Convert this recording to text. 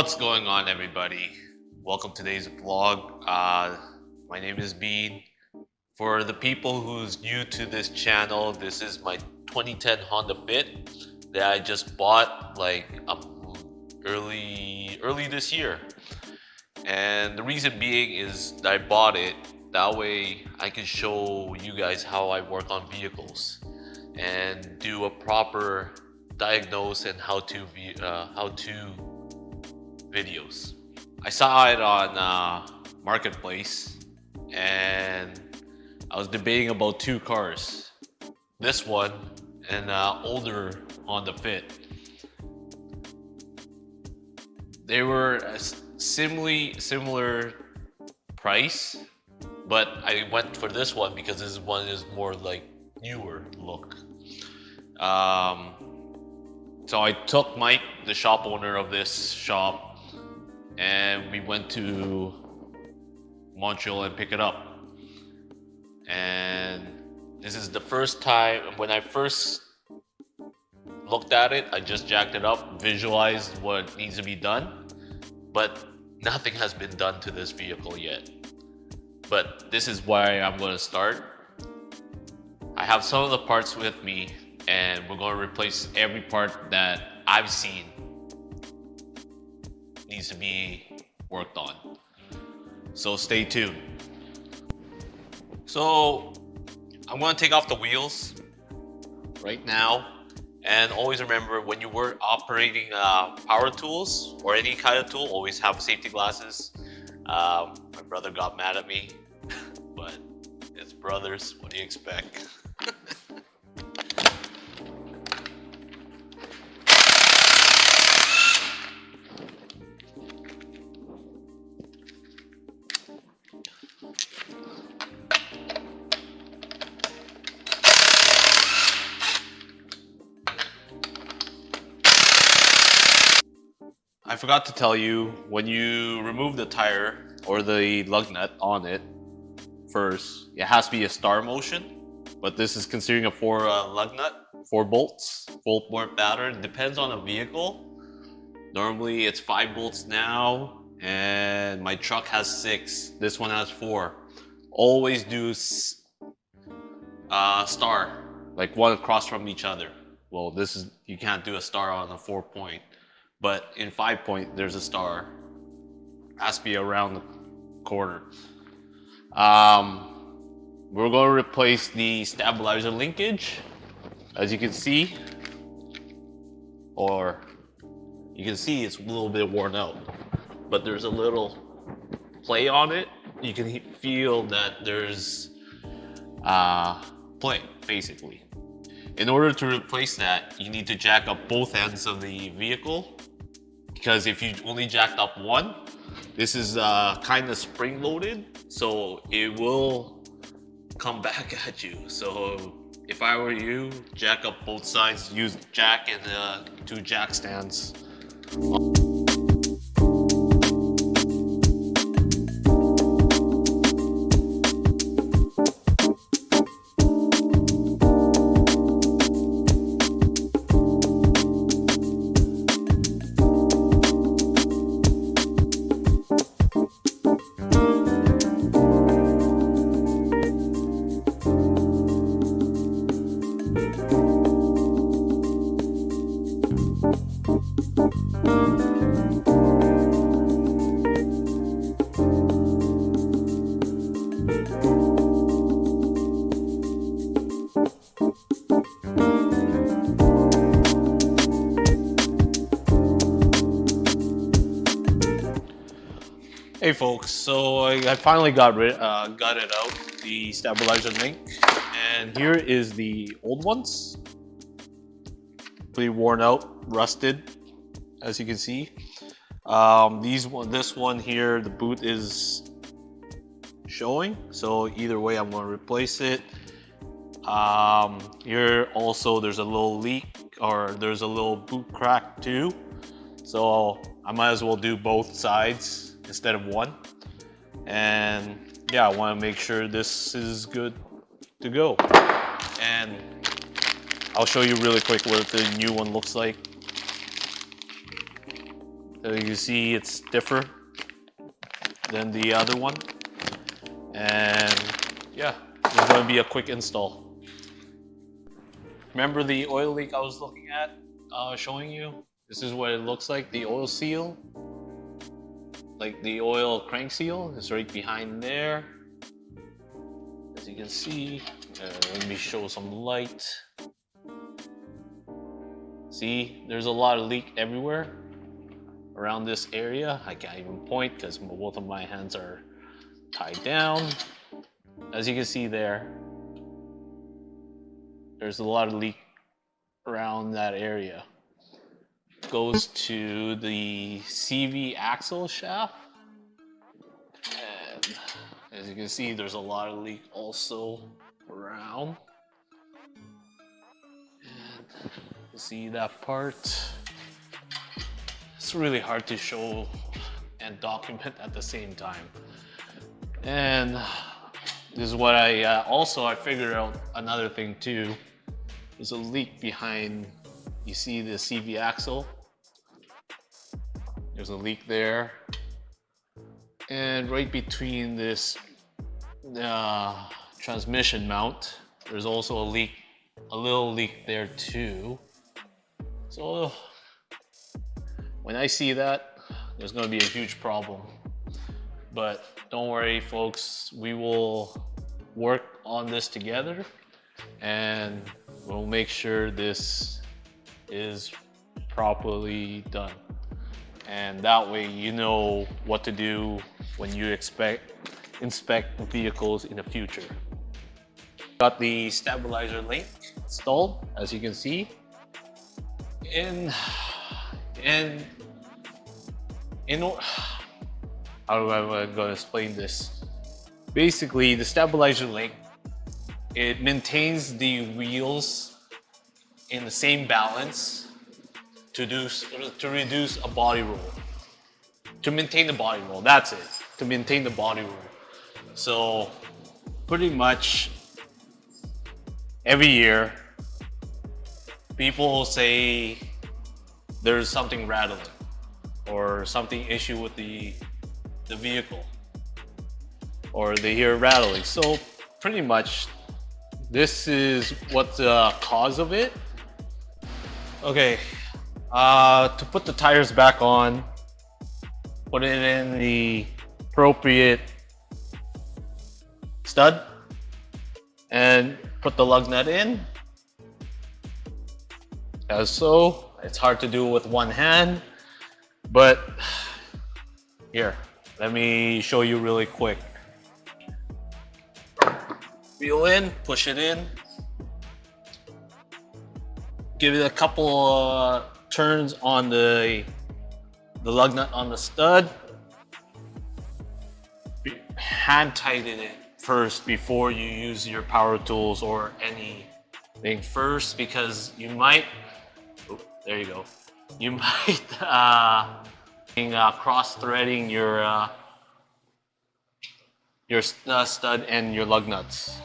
What's going on, everybody? Welcome to today's vlog. My name is Bean. For the people who's new to this channel, this is my 2010 Honda Fit that I just bought like early this year. And the reason being is that I bought it that way I can show you guys how I work on vehicles and do a proper diagnose and how to videos. I saw it on Marketplace and I was debating about two cars. This one and older Honda Fit. They were a similar price, but I went for this one because this one is more like newer look. So I took Mike, the shop owner of this shop, and we went to Montreal and pick it up. And this is the first time, when I first looked at it, I just jacked it up, visualized what needs to be done, but nothing has been done to this vehicle yet. But this is why I'm going to start. I have some of the parts with me, and we're going to replace every part that I've seen needs to be worked on. So stay tuned. So I'm going to take off the wheels right now, and always remember, when you were operating power tools or any kind of tool, always have safety glasses. My brother got mad at me, but it's brothers, what do you expect? I forgot to tell you, when you remove the tire or the lug nut on it first, it has to be a star motion, but this is considering a 4 lug nut, 4 bolts, 4-port pattern. Depends on the vehicle. Normally it's 5 bolts now, and my truck has 6. This one has 4. Always do star, like one across from each other. Well, this is, you can't do a star on a 4-point. But in 5-point, there's a star. Has to be around the corner. We're going to replace the stabilizer linkage, as you can see. Or you can see it's a little bit worn out. But there's a little play on it. You can feel that there's play, basically. In order to replace that, you need to jack up both ends of the vehicle. Because if you only jacked up one, this is kind of spring loaded, so it will come back at you. So if I were you, jack up both sides, use jack and 2 jack stands. Hey folks, so I finally got it out, the stabilizer link, and here is the old ones. Pretty worn out, rusted, as you can see. This one here, the boot is showing, so either way I'm going to replace it. Here also there's a little leak, or there's a little boot crack too, so I might as well do both sides instead of one. And yeah, I want to make sure this is good to go. And I'll show you really quick what the new one looks like. As you can see, it's different than the other one. And yeah, it's going to be a quick install. Remember the oil leak I was looking at, showing you? This is what it looks like. The oil seal, like the oil crank seal, is right behind there. As you can see, let me show some light. See, there's a lot of leak everywhere around this area. I can't even point because both of my hands are tied down. As you can see there, there's a lot of leak around that area. It goes to the CV axle shaft. And as you can see, there's a lot of leak also around. And you see that part. It's really hard to show and document at the same time. And this is what I figured out another thing too. There's a leak behind, you see the CV axle? There's a leak there. And right between this transmission mount, there's also a leak, a little leak there too. So when I see that, there's going to be a huge problem. But don't worry, folks, we will work on this together and we'll make sure this is properly done. And that way you know what to do when you inspect vehicles in the future. Got the stabilizer link installed, as you can see. How am I going to explain this? Basically, the stabilizer link, it maintains the wheels in the same balance to reduce a body roll. To maintain the body roll, that's it. To maintain the body roll. So pretty much every year, people will say there's something rattling or something issue with the vehicle, or they hear rattling. So pretty much this is what the cause of it. Okay, to put the tires back on, put it in the appropriate stud and put the lug nut in, as so. It's hard to do with one hand, but here, let me show you really quick. Reel in, push it in, give it a couple turns on the lug nut on the stud. Hand tighten it first before you use your power tools or anything first, because you might, there you go, you might cross-threading your stud and your lug nuts.